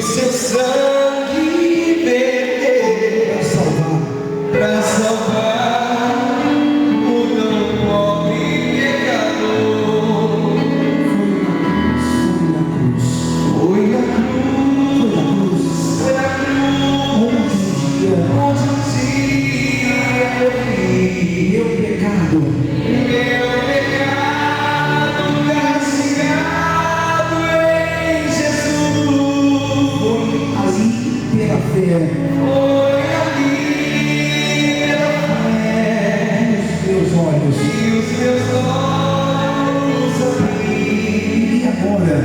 seu sangue verter para salvar o tão pobre pecador. Foi na cruz, onde um dia eu vi meu pecado castigado em Jesus. Foi ali pela fé, e os meus olhos abri. E agora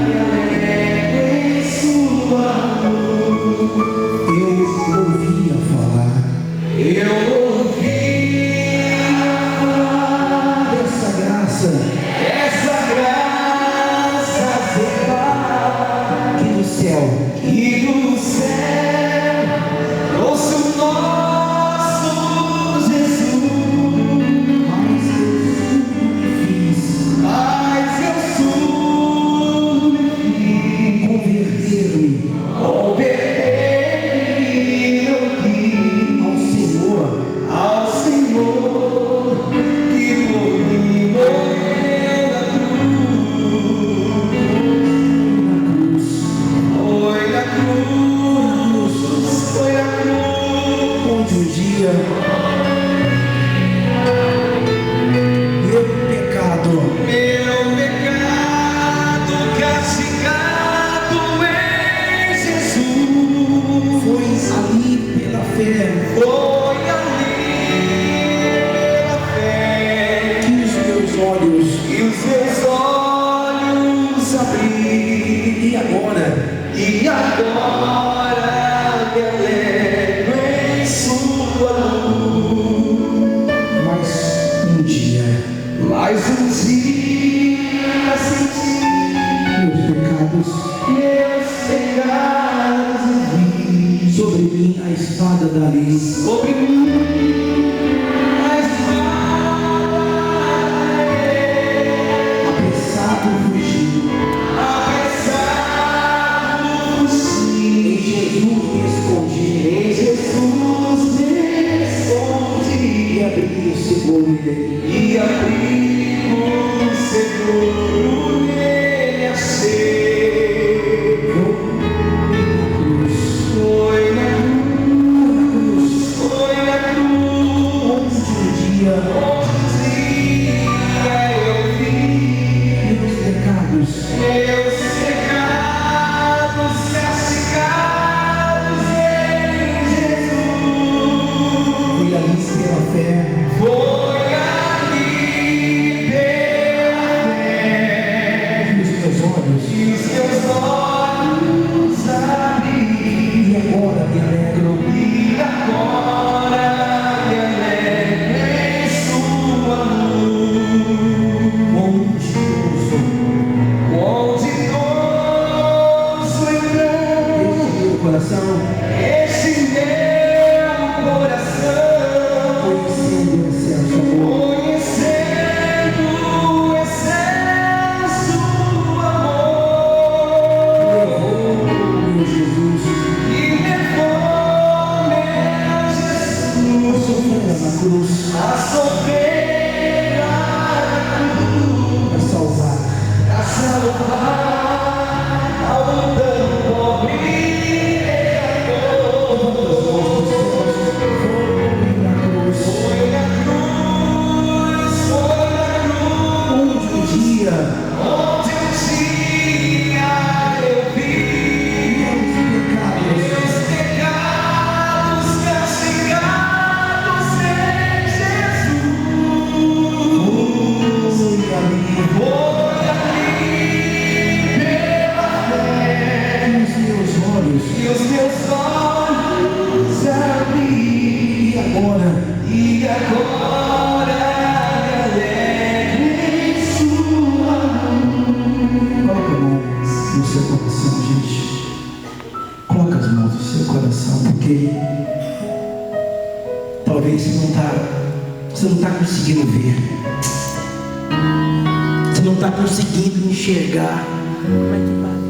me alegro em sua luz. Eu ouvia falar dessa graça que do céu trouxe o nosso Jesus. Mas eu subi converter-me ao Senhor que por mim morreu na cruz. Foi na cruz, onde um dia meu pecado castigado em Jesus. Foi ali pela fé que os meus olhos abri. E agora me alegro em sua luz. Mas um dia senti meus pecados vi sobre mim a espada da lei. Apressado fugi. Em Jesus me escondi. E abri o seguro nele achei. Foi na cruz, onde um dia eu vi meus pecados castigados em Jesus. Foi ali pela fé que os meus olhos abri. E agora me alegro em sua luz. Onde gozo este meu coração, conhecendo o excelso amor que levou meu Jesus a sofrer na cruz, a salvar ao tão pobre pecador. Foi na cruz, onde um dia eu vi meus pecados castigados em Jesus. Foi ali pela fé que os meus olhos abri. E agora me alegro em sua luz. Coloca a mão no seu coração, gente. Coloca as mãos no seu coração, porque talvez você não está conseguindo ver. Você não está conseguindo enxergar Como é que vai?